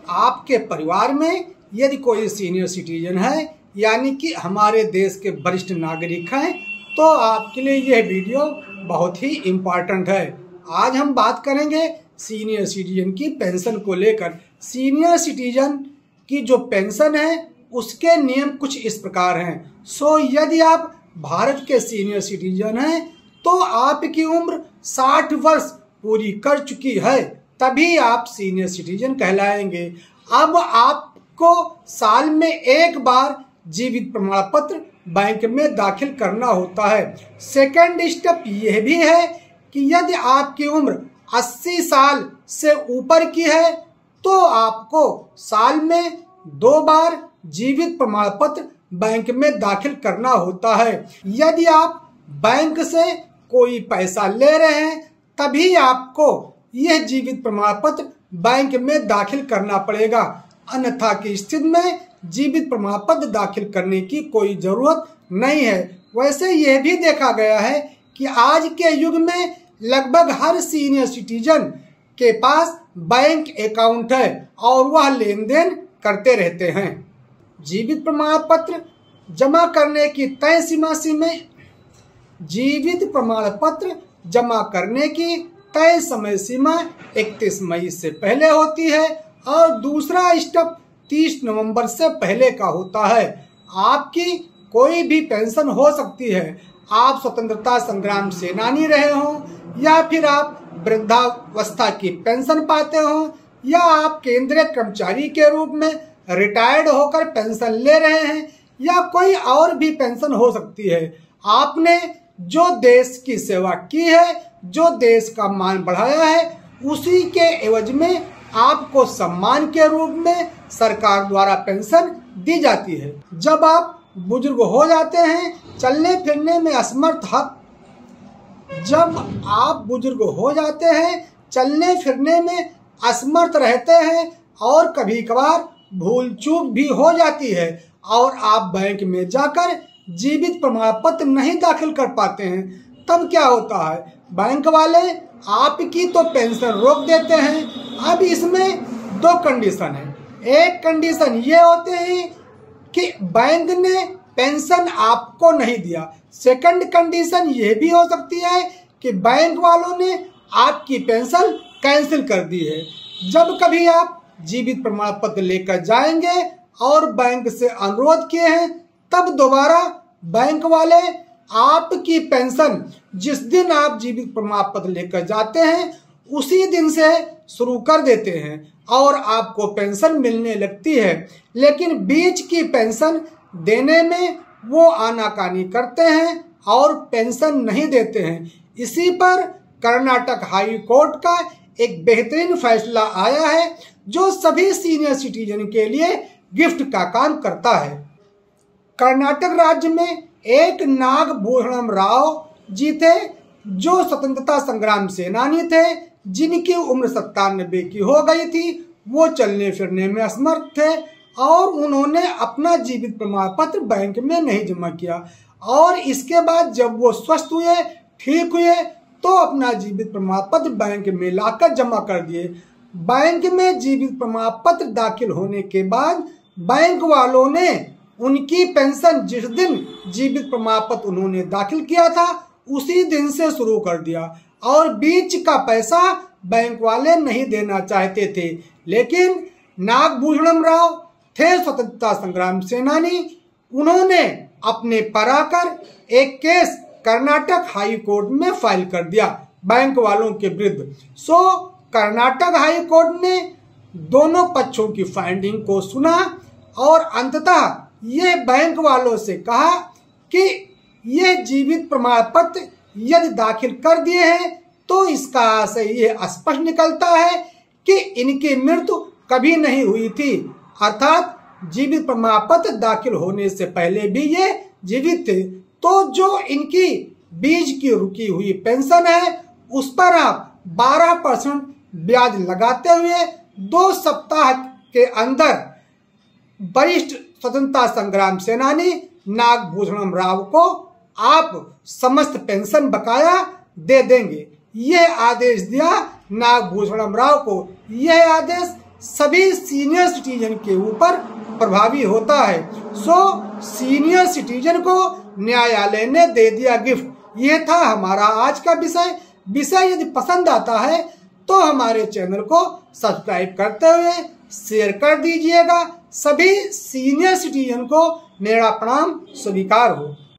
आपके परिवार में यदि कोई सीनियर सिटीजन है, यानी कि हमारे देश के वरिष्ठ नागरिक हैं, तो आपके लिए यह वीडियो बहुत ही इम्पोर्टेंट है। आज हम बात करेंगे सीनियर सिटीजन की पेंशन को लेकर। सीनियर सिटीजन की जो पेंशन है उसके नियम कुछ इस प्रकार हैं। यदि आप भारत के सीनियर सिटीजन हैं तो आपकी उम्र 60 वर्ष पूरी कर चुकी है, तभी आप सीनियर सिटीजन कहलाएंगे। अब आपको साल में एक बार जीवित प्रमाण पत्र बैंक में दाखिल करना होता है। सेकंड स्टेप यह भी है कि यदि आपकी उम्र 80 साल से ऊपर की है तो आपको साल में 2 बार जीवित प्रमाण पत्र बैंक में दाखिल करना होता है। यदि आप बैंक से कोई पैसा ले रहे हैं तभी आपको यह जीवित प्रमाण पत्र बैंक में दाखिल करना पड़ेगा, अन्यथा की स्थिति में जीवित प्रमाण पत्र दाखिल करने की कोई जरूरत नहीं है। वैसे यह भी देखा गया है कि आज के युग में लगभग हर सीनियर सिटीजन के पास बैंक अकाउंट है और वह लेन देन करते रहते हैं। जीवित प्रमाण पत्र जमा करने की तय समय सीमा 31 मई से पहले होती है और दूसरा स्टेप 30 नवंबर से पहले का होता है। आपकी कोई भी पेंशन हो सकती है। आप स्वतंत्रता संग्राम सेनानी रहे हों, या फिर आप वृद्धावस्था की पेंशन पाते हो, या आप केंद्रीय कर्मचारी के रूप में रिटायर्ड होकर पेंशन ले रहे हैं, या कोई और भी पेंशन हो सकती है। आपने जो देश की सेवा की है, जो देश का मान बढ़ाया है, उसी के एवज में आपको सम्मान के रूप में सरकार द्वारा पेंशन दी जाती है। जब आप बुजुर्ग हो जाते हैं, चलने फिरने में असमर्थ रहते हैं और कभी कभार भूल चूक भी हो जाती है और आप बैंक में जाकर जीवित प्रमाण पत्र नहीं दाखिल कर पाते हैं, तब क्या होता है, बैंक वाले आपकी तो पेंशन रोक देते हैं। अब इसमें 2 कंडीशन है। एक कंडीशन ये होते हैं कि बैंक ने पेंशन आपको नहीं दिया। सेकंड कंडीशन ये भी हो सकती है कि बैंक वालों ने आपकी पेंशन कैंसिल कर दी है। जब कभी आप जीवित प्रमाण पत्र लेकर जाएंगे और बैंक से अनुरोध किए हैं, तब दोबारा बैंक वाले आपकी पेंशन जिस दिन आप जीवित प्रमाण पत्र लेकर जाते हैं उसी दिन से शुरू कर देते हैं और आपको पेंशन मिलने लगती है। लेकिन बीच की पेंशन देने में वो आनाकानी करते हैं और पेंशन नहीं देते हैं। इसी पर कर्नाटक हाई कोर्ट का एक बेहतरीन फैसला आया है जो सभी सीनियर सिटीजन के लिए गिफ्ट का काम करता है। कर्नाटक राज्य में एक नागभूषणम राव जी थे जो स्वतंत्रता संग्राम सेनानी थे, जिनकी उम्र 97 की हो गई थी। वो चलने फिरने में असमर्थ थे और उन्होंने अपना जीवित प्रमाण पत्र बैंक में नहीं जमा किया और इसके बाद जब वो स्वस्थ हुए, ठीक हुए, तो अपना जीवित प्रमाण पत्र बैंक में लाकर जमा कर दिए। बैंक में जीवित प्रमाण पत्र दाखिल होने के बाद बैंक वालों ने उनकी पेंशन जिस दिन जीवित प्रमाण पत्र उन्होंने दाखिल किया था उसी दिन से शुरू कर दिया और बीच का पैसा बैंक वाले नहीं देना चाहते थे। लेकिन नागभूषणम राव थे स्वतंत्रता संग्राम सेनानी, उन्होंने अपने पर आकर एक केस कर्नाटक हाई कोर्ट में फाइल कर दिया बैंक वालों के विरुद्ध। कर्नाटक हाई कोर्ट ने दोनों पक्षों की फाइंडिंग को सुना और अंततः ये बैंक वालों से कहा कि ये जीवित प्रमाण पत्र यदि दाखिल कर दिए हैं तो इसका आशय ये स्पष्ट निकलता है कि इनकी मृत्यु कभी नहीं हुई थी, अर्थात जीवित प्रमाण पत्र दाखिल होने से पहले भी ये जीवित थे। तो जो इनकी बीच की रुकी हुई पेंशन है उस पर आप 12% ब्याज लगाते हुए 2 सप्ताह के अंदर वरिष्ठ स्वतंत्रता संग्राम सेनानी नागभूषणम राव को आप समस्त पेंशन बकाया दे देंगे। यह आदेश दिया नागभूषणम राव को। यह आदेश सभी सीनियर सिटीजन के ऊपर प्रभावी होता है। सो सीनियर सिटीजन को न्यायालय ने दे दिया गिफ्ट। यह था हमारा आज का विषय यदि पसंद आता है तो हमारे चैनल को सब्सक्राइब करते हुए शेयर कर दीजिएगा। सभी सीनियर सिटीजन को मेरा प्रणाम स्वीकार हो।